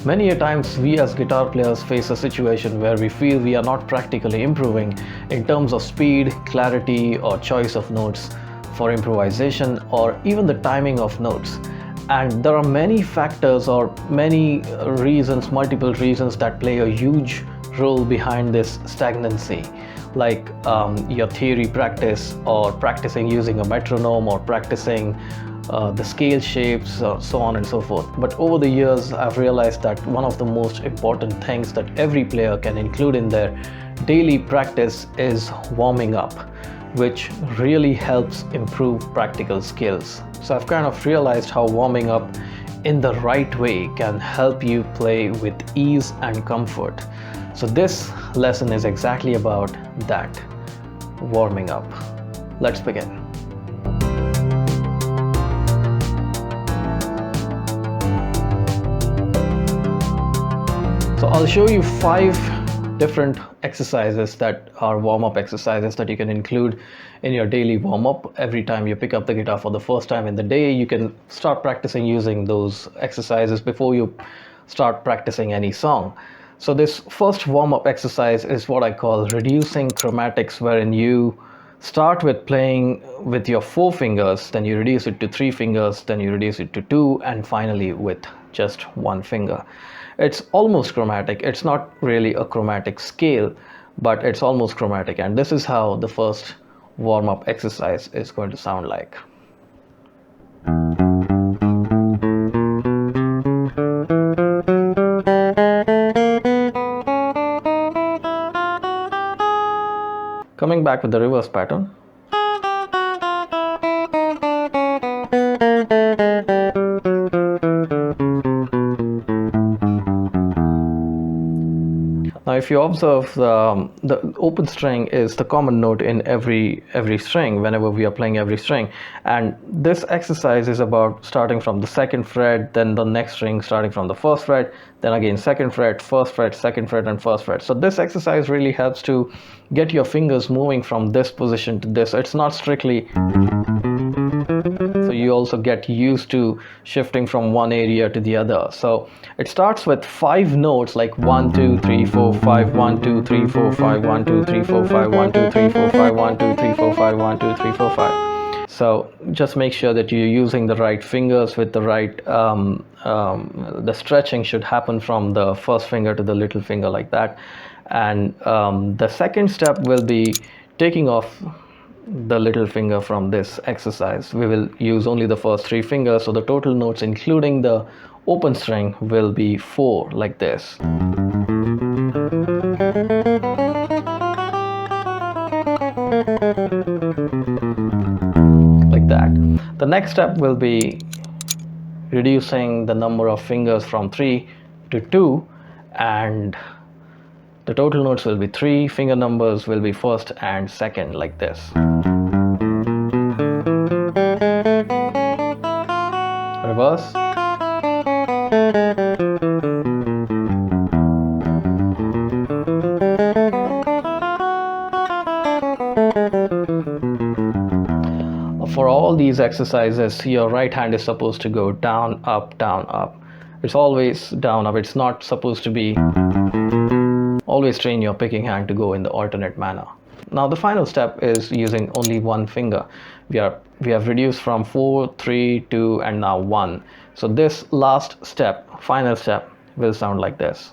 Many a times we as guitar players face a situation where we feel we are not practically improving in terms of speed, clarity, or choice of notes for improvisation, or even the timing of notes. And there are many factors or many reasons, multiple reasons that play a huge role behind this stagnancy, like your theory practice, or practicing using a metronome, or practicing the scale shapes, so on and so forth. But over the years, I've realized that one of the most important things that every player can include in their daily practice is warming up, which really helps improve practical skills. So I've kind of realized how warming up in the right way can help you play with ease and comfort. So this lesson is exactly about that, warming up. Let's begin. So I'll show you 5 different exercises that are warm-up exercises that you can include in your daily warm-up. Every time you pick up the guitar for the first time in the day, you can start practicing using those exercises before you start practicing any song. So this first warm-up exercise is what I call reducing chromatics, wherein you start with playing with your 4 fingers, then you reduce it to 3 fingers, then you reduce it to 2, and finally with just 1 finger. It's almost chromatic. It's not really a chromatic scale, but it's almost chromatic. And this is how the first warm-up exercise is going to sound like. Coming back with the reverse pattern. Now, if you observe, the open string is the common note in every string whenever we are playing every string. And this exercise is about starting from the 2nd fret, then the next string starting from the 1st fret, then again 2nd fret, 1st fret, 2nd fret, and 1st fret. So this exercise really helps to get your fingers moving from this position to this. It's not strictly... So you also get used to shifting from one area to the other. So it starts with 5 notes, like 1, 2, 3, 4, 5, 1, 2, 3, 4, 5, 1, 2, 3, 4, 5, 1, 2, 3, 4, 5, 1, 2, 3, 4, 5, 1, 2, 3, 4, 5. So just make sure that you're using the right fingers with the right, the stretching should happen from the first finger to the little finger, like that. And the second step will be taking off the little finger from this exercise. We will use only the first 3 fingers, so the total notes including the open string will be 4, like this. Like that. The next step will be reducing the number of fingers from 3 to 2, and the total notes will be 3, finger numbers will be 1st and 2nd, like this. Reverse. For all these exercises, your right hand is supposed to go down, up, down, up. It's always down, up. It's not supposed to be... Always train your picking hand to go in the alternate manner. Now the final step is using only 1 finger. We have reduced from 4, 3, 2, and now 1. So this last step, final step, will sound like this.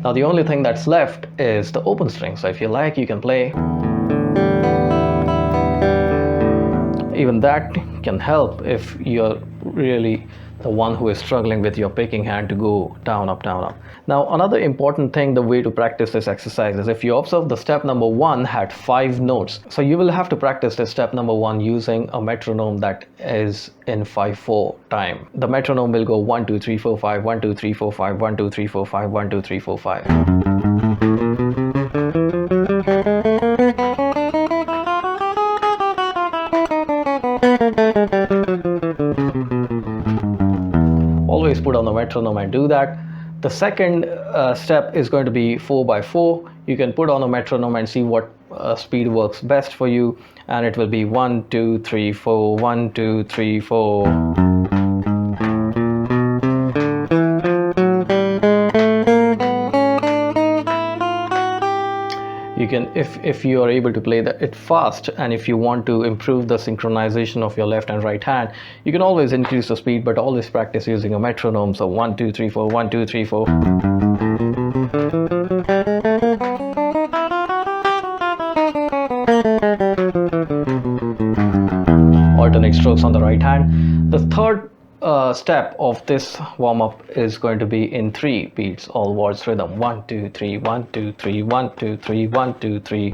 Now the only thing that's left is the open string. So if you like, you can play. Even that can help if you're really the one who is struggling with your picking hand to go down, up, down, up. Now another important thing, the way to practice this exercise is, if you observe, the step number 1 had 5 notes. So you will have to practice this step number 1 using a metronome that is in 5/4 time. The metronome will go 1, 2, 3, 4, 5, 1, 2, 3, 4, 5, 1, 2, 3, 4, 5, 1, 2, 3, 4, 5. Always put on the metronome and do that. The second step is going to be 4x4. You can put on a metronome and see what speed works best for you, and it will be 1 2 3 4, 1 2 3 4. You can, if you are able to play it fast, and if you want to improve the synchronization of your left and right hand, you can always increase the speed, but always practice using a metronome. So 1 2 3 4, 1 2 3 4. Alternate strokes on the right hand. The third step of this warm-up is going to be in 3 beats, all waltz rhythm. 1 2 3, 1 2 3, 1 2 3, 1 2 3.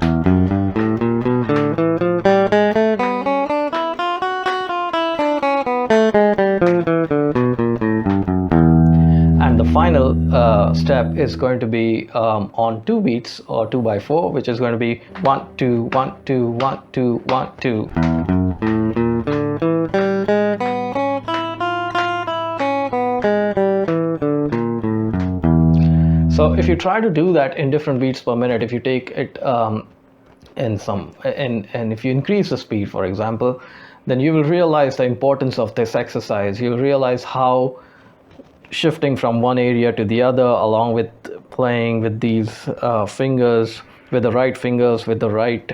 And the final step is going to be on 2 beats, or 2x4, which is going to be 1 2 1 2 1 2 1 2. So if you try to do that in different beats per minute, if you take it and if you increase the speed, for example, then you will realize the importance of this exercise. You'll realize how shifting from one area to the other, along with playing with these fingers, with the right fingers, with the right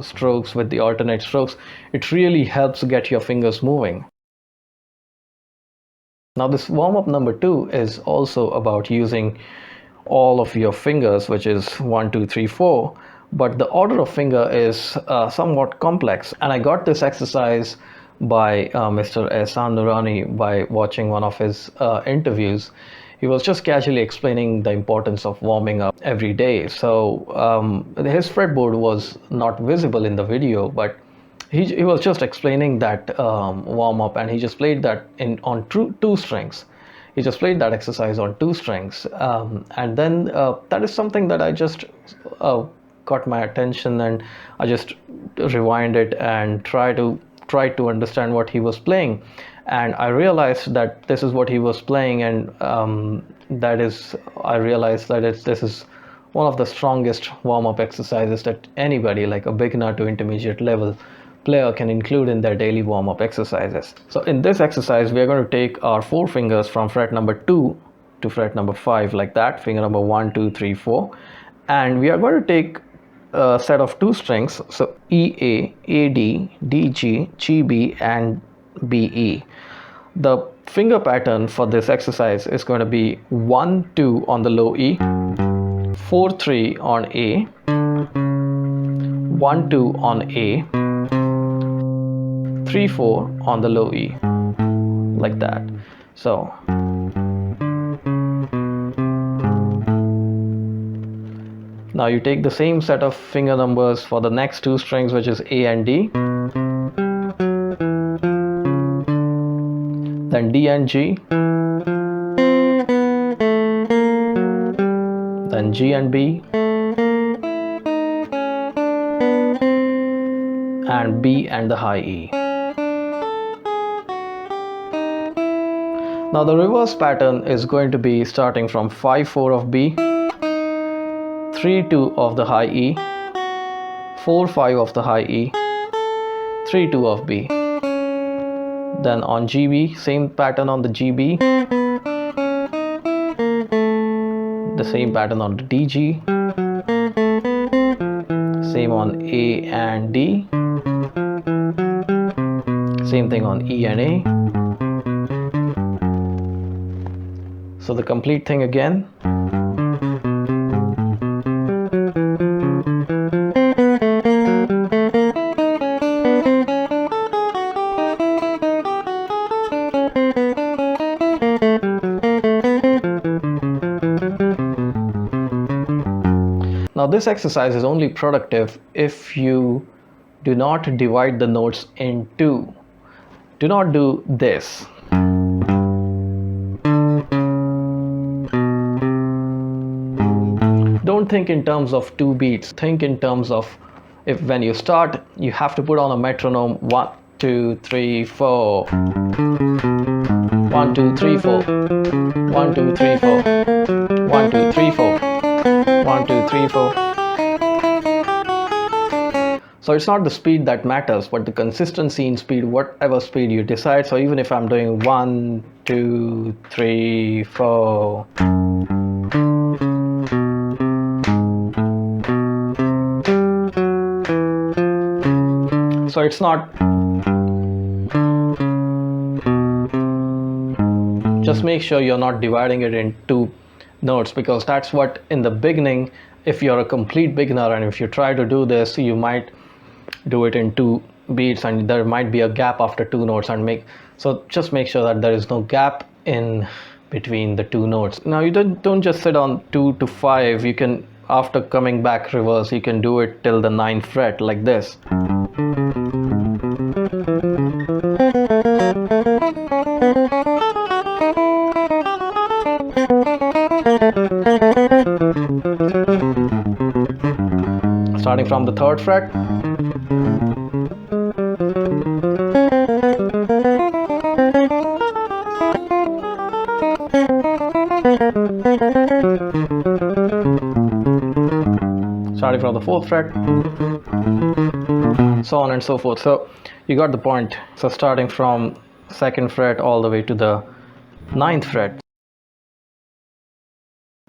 strokes, with the alternate strokes, it really helps get your fingers moving. Now this warm-up number 2 is also about using all of your fingers, which is 1 2 3 4, but the order of finger is somewhat complex, and I got this exercise by Mr. Ehsan Nurani by watching one of his interviews. He was just casually explaining the importance of warming up every day. So his fretboard was not visible in the video, but he was just explaining that warm-up, and he just played that on two strings. He just played that exercise on 2 strings, and then that is something that I just caught my attention, and I just rewind it and try to understand what he was playing, and I realized that this is what he was playing, and I realized that this is one of the strongest warm-up exercises that anybody, like a beginner to intermediate level player, can include in their daily warm-up exercises. So in this exercise, we are going to take our 4 fingers from fret number 2 to fret number 5, like that, finger number 1 2 3 4, and we are going to take a set of 2 strings, so E A, A D, D G, G B, and B E. The finger pattern for this exercise is going to be 1 2 on the low E, 4 3 on A, 1 2 on A, 3 4 on the low E, like that. So now you take the same set of finger numbers for the next 2 strings, which is A and D, then D and G, then G and B, and B and the high E. Now the reverse pattern is going to be starting from 5 4 of B, 3 2 of the high E, 4 5 of the high E, 3 2 of B. Then on GB, same pattern on the GB, the same pattern on the DG, same on A and D, same thing on E and A. So the complete thing again. Now this exercise is only productive if you do not divide the notes in 2. Do not do this. Don't think in terms of 2 beats. Think in terms of, if when you start, you have to put on a metronome 1 2 3 4. 1 1 2 3 4, 1 2 3 4, 1 2 3 4, 1 2 3 4. So it's not the speed that matters, but the consistency in speed, whatever speed you decide. So even if I'm doing 1 2 3 4, so it's not, just make sure you're not dividing it into notes, because that's what in the beginning, if you're a complete beginner and if you try to do this, you might do it in 2 beats and there might be a gap after 2 notes, and just make sure that there is no gap in between the 2 notes. Now you don't just sit on 2 to 5. You can, after coming back reverse, you can do it till the 9th fret like this. Starting from the 3rd fret. Starting from the 4th fret, so on and so forth. So you got the point. So starting from 2nd fret all the way to the 9th fret.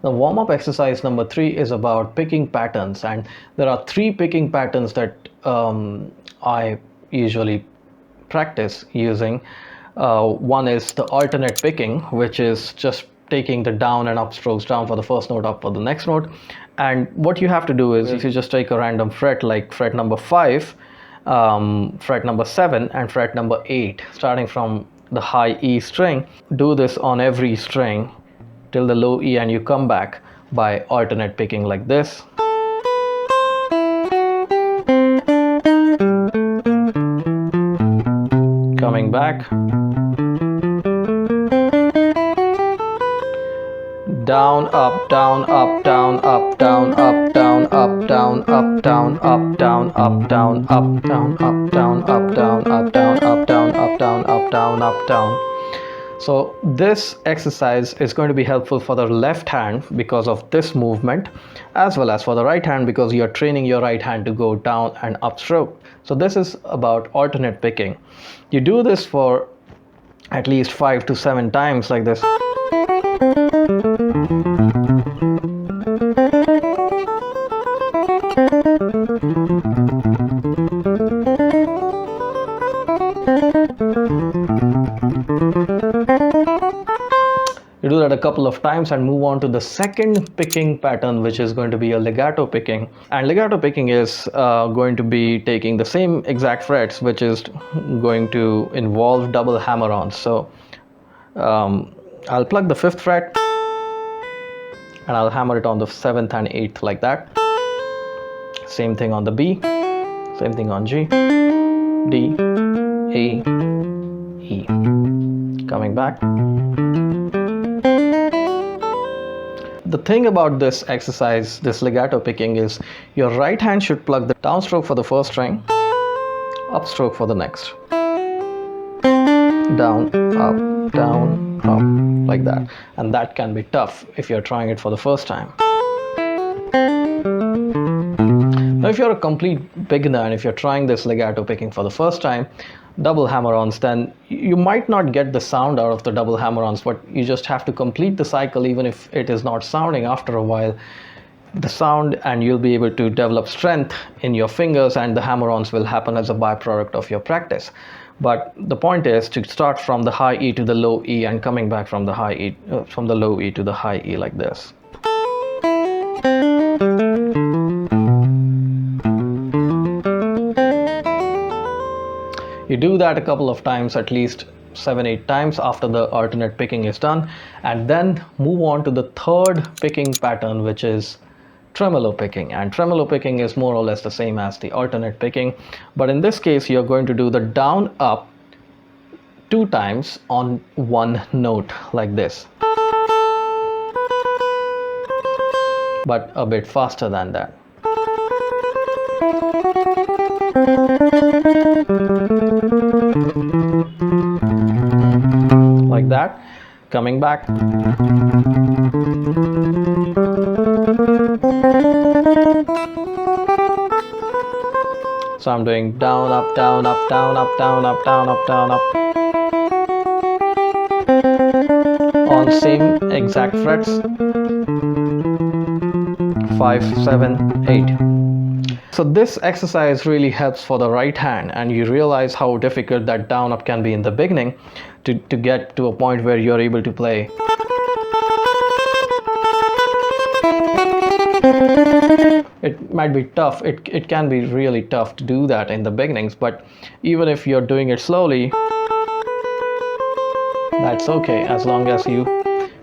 The warm-up exercise number 3 is about picking patterns, and there are 3 picking patterns that I usually practice using. One is the alternate picking, which is just taking the down and up strokes, down for the first note, up for the next note. And what you have to do is, if you just take a random fret like fret number 5, fret number 7 and fret number 8, starting from the high E string, do this on every string till the low E, and you come back by alternate picking like this. Coming back, down, up, down, up, down, up, down, up, down, up, down, up, down, up, down, up, down, up, down, up, down, up, down, up, down, up, down, up, down, up, down, up, down. So this exercise is going to be helpful for the left hand because of this movement, as well as for the right hand because you're training your right hand to go down and up stroke. So this is about alternate picking. You do this for at least 5 to 7 times like this. You do that a couple of times and move on to the second picking pattern, which is going to be a legato picking. And legato picking is going to be taking the same exact frets, which is going to involve double hammer-ons. So I'll plug the 5th fret and I'll hammer it on the 7th and 8th like that. Same thing on the B, same thing on G, D, A, E. Coming back. The thing about this exercise, this legato picking, is your right hand should plug the downstroke for the first string, upstroke for the next. Down, up, like that. And that can be tough if you're trying it for the first time. Now if you're a complete beginner and if you're trying this legato picking for the first time, double hammer-ons, then you might not get the sound out of the double hammer-ons, but you just have to complete the cycle even if it is not sounding after a while. The sound, and you'll be able to develop strength in your fingers, and the hammer-ons will happen as a byproduct of your practice. But the point is to start from the high E to the low E and coming back from the high E, from the low E to the high E like this. You do that a couple of times, at least 7-8 times after the alternate picking is done, and then move on to the third picking pattern, which is tremolo picking. And tremolo picking is more or less the same as the alternate picking, but in this case you're going to do the down up 2 times on 1 note like this, but a bit faster than that. like that. Coming back. So I'm doing down, up, down, up, down, up, down, up, down, up, down, up. On same exact frets. 5, 7, 8. So this exercise really helps for the right hand, and you realize how difficult that down up can be in the beginning to get to a point where you're able to play. It might be tough, it can be really tough to do that in the beginnings, but even if you're doing it slowly, that's okay, as long as you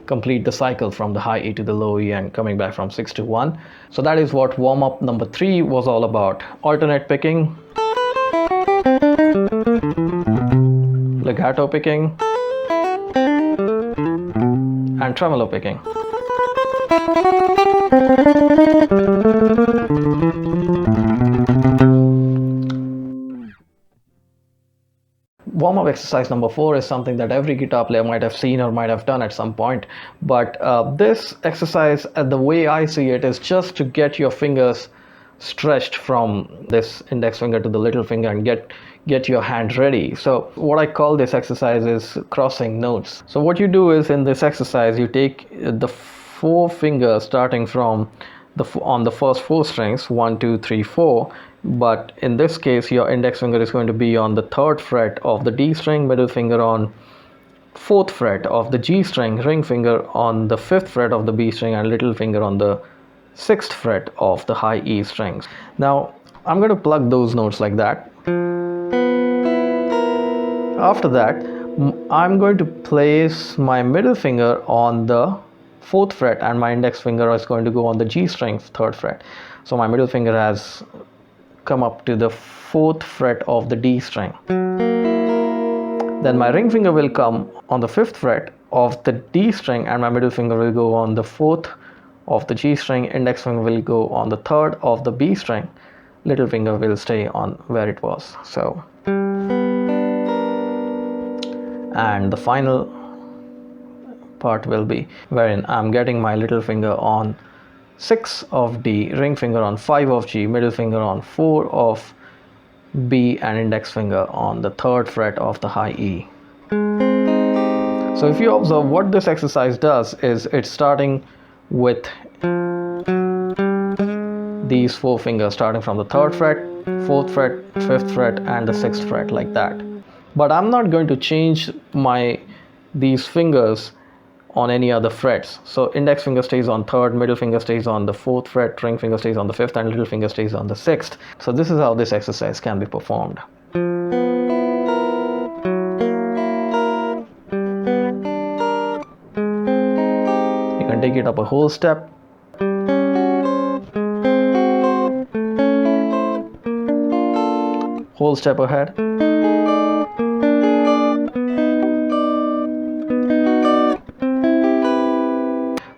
complete the cycle from the high E to the low E and coming back from 6 to 1. So that is what warm-up number 3 was all about. Alternate picking, legato picking, and tremolo picking. Warm-up exercise number 4 is something that every guitar player might have seen or might have done at some point, but this exercise, the way I see it, is just to get your fingers stretched from this index finger to the little finger and get your hand ready. So what I call this exercise is crossing notes. So what you do is, in this exercise, you take the 4 fingers starting from on the first 4 strings, 1, 2, 3, 4, but in this case your index finger is going to be on the 3rd fret of the D string, middle finger on 4th fret of the G string, ring finger on the 5th fret of the B string, and little finger on the 6th fret of the high E strings. Now I'm going to plug those notes like that. After that, I'm going to place my middle finger on the 4th fret and my index finger is going to go on the G string 3rd fret. So my middle finger has come up to the 4th fret of the D string. Then my ring finger will come on the 5th fret of the D string and my middle finger will go on the 4th of the G string, index finger will go on the 3rd of the B string, little finger will stay on where it was. So, and the final part will be wherein I'm getting my little finger on 6 of D, ring finger on 5 of G, middle finger on 4 of B, and index finger on the 3rd fret of the high E. So if you observe, what this exercise does is it's starting with these 4 fingers, starting from the 3rd fret, 4th fret, 5th fret, and the 6th fret, like that. But I'm not going to change these fingers on any other frets. So index finger stays on 3rd, middle finger stays on the 4th fret, ring finger stays on the 5th, and little finger stays on the 6th. So this is how this exercise can be performed. You can take it up a whole step. Whole step ahead.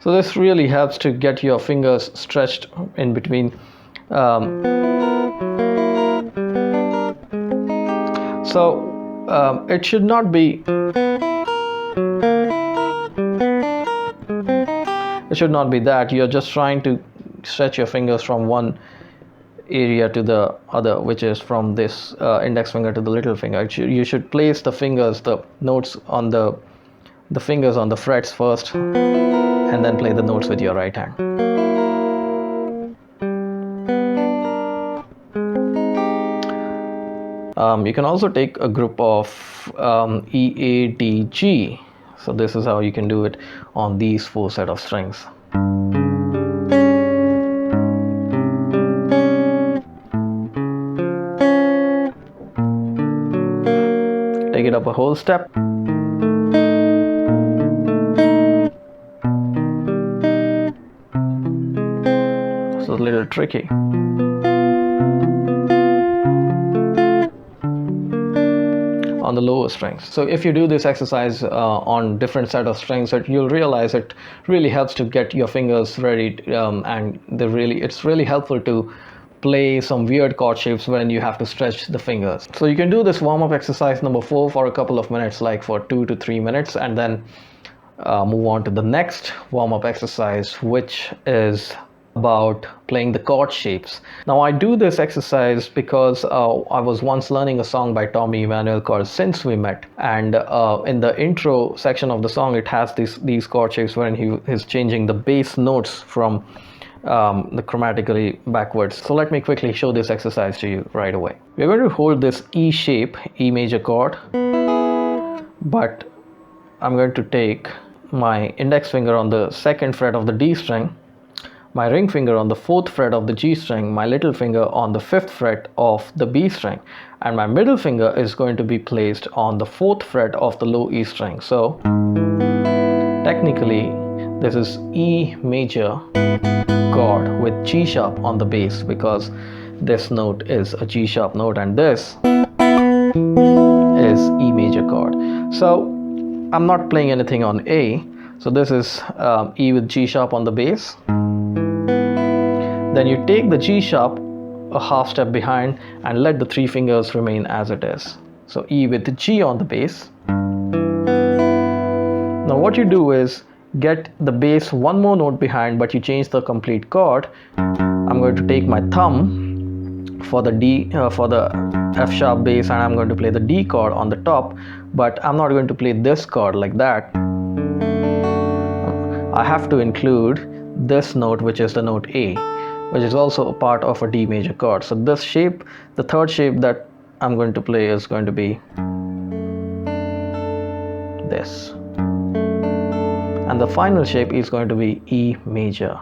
So this really helps to get your fingers stretched in between. It should not be. It should not be that you're just trying to stretch your fingers from one area to the other, which is from this index finger to the little finger. You should place the fingers, the notes on the fingers on the frets first, and then play the notes with your right hand. You can also take a group of E, A, D, G. So this is how you can do it on these 4 set of strings. Take it up a whole step. It's a little tricky. On the lower strings. So if you do this exercise on different set of strings, you'll realize it really helps to get your fingers ready, and it's really helpful to play some weird chord shapes when you have to stretch the fingers. So you can do this warm-up exercise number 4 for a couple of minutes, like for 2 to 3 minutes, and then move on to the next warm-up exercise, which is about playing the chord shapes. Now I do this exercise because I was once learning a song by Tommy Emmanuel called Since We Met, and in the intro section of the song it has these chord shapes wherein he is changing the bass notes from the chromatically backwards. So let me quickly show this exercise to you right away. We're going to hold this E shape, E major chord, but I'm going to take my index finger on the 2nd fret of the D string, my ring finger on the 4th fret of the G string, my little finger on the 5th fret of the B string, and my middle finger is going to be placed on the 4th fret of the low E string. So technically this is E major chord with G sharp on the bass, because this note is a G sharp note and this is E major chord. So I'm not playing anything on A, so this is E with G sharp on the bass. Then you take the G sharp a half step behind and let the 3 fingers remain as it is. So E with the G on the bass. Now what you do is get the bass one more note behind, but you change the complete chord. I'm going to take my thumb for the D for the F sharp bass, and I'm going to play the D chord on the top, but I'm not going to play this chord like that. I have to include this note, which is the note A, which is also a part of a D major chord. So this shape, the third shape that I'm going to play, is going to be this, and the final shape is going to be E major.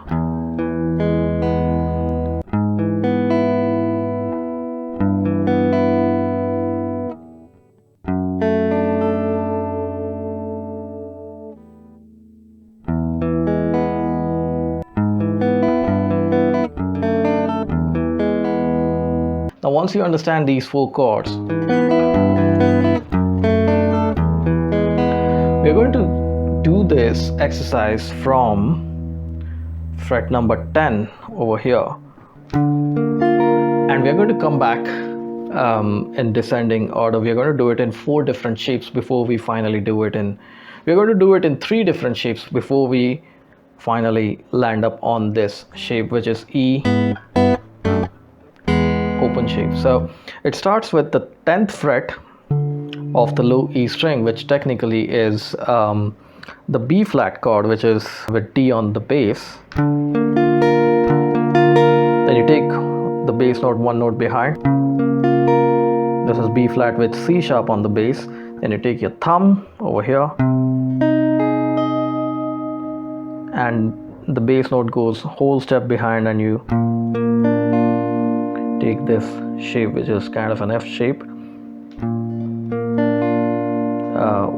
Now once you understand these 4 chords, we're going to do this exercise from fret number 10 over here, and we're going to come back in descending order. We're going to do it in 4 different shapes before we finally do it in, we're going to do it in 3 different shapes before we finally land up on this shape, which is E open shape. So it starts with the 10th fret of the low E string, which technically is the B flat chord, which is with D on the bass. Then you take the bass note one note behind. This is B flat with C sharp on the bass. Then you take your thumb over here, and the bass note goes whole step behind, and you take this shape, which is kind of an F shape,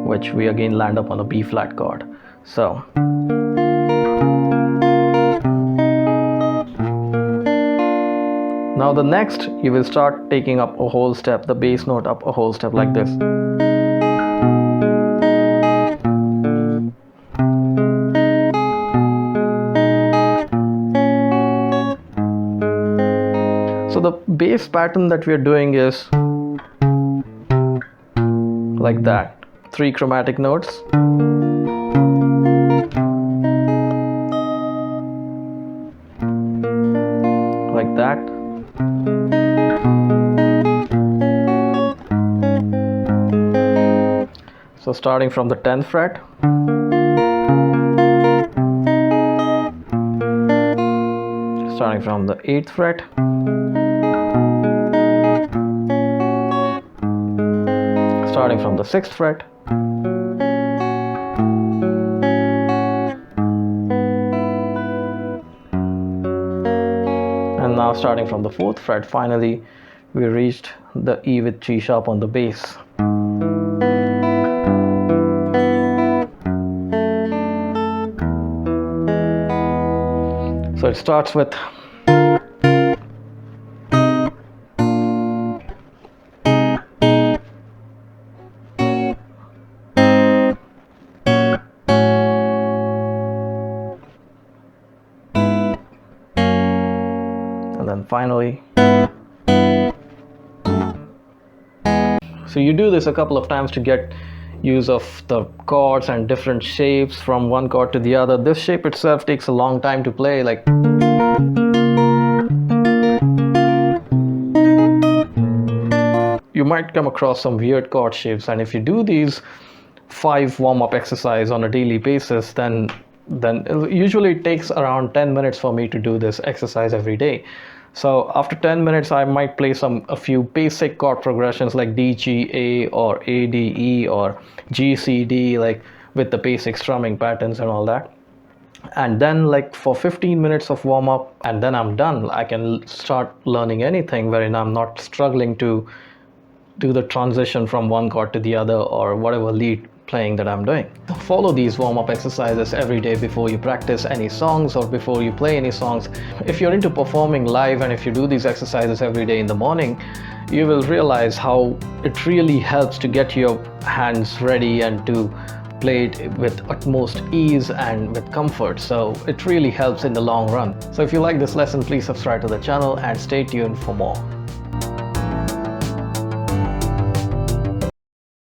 which we again land up on a B flat chord. So now the next, you will start taking up a whole step, the bass note up a whole step like this. So the bass pattern that we are doing is like that, 3 chromatic notes, like that. So starting from the 10th fret, starting from the 8th fret, starting from the 6th fret, and now starting from the 4th fret, finally we reached the E with G sharp on the bass. So it starts with and then finally. So you do this a couple of times to get use of the chords and different shapes from one chord to the other. This shape itself takes a long time to play, like you might come across some weird chord shapes, and if you do these 5 warm-up exercise on a daily basis, then usually it takes around 10 minutes for me to do this exercise every day. So after 10 minutes I might play a few basic chord progressions like D, G, A, or A, D, E, or G, C, D, like with the basic strumming patterns and all that. And then like for 15 minutes of warm-up, and then I'm done. I can start learning anything wherein I'm not struggling to do the transition from one chord to the other or whatever lead playing that I'm doing. Follow these warm-up exercises every day before you practice any songs or before you play any songs. If you're into performing live and if you do these exercises every day in the morning, you will realize how it really helps to get your hands ready and to play it with utmost ease and with comfort. So it really helps in the long run. So if you like this lesson, please subscribe to the channel and stay tuned for more.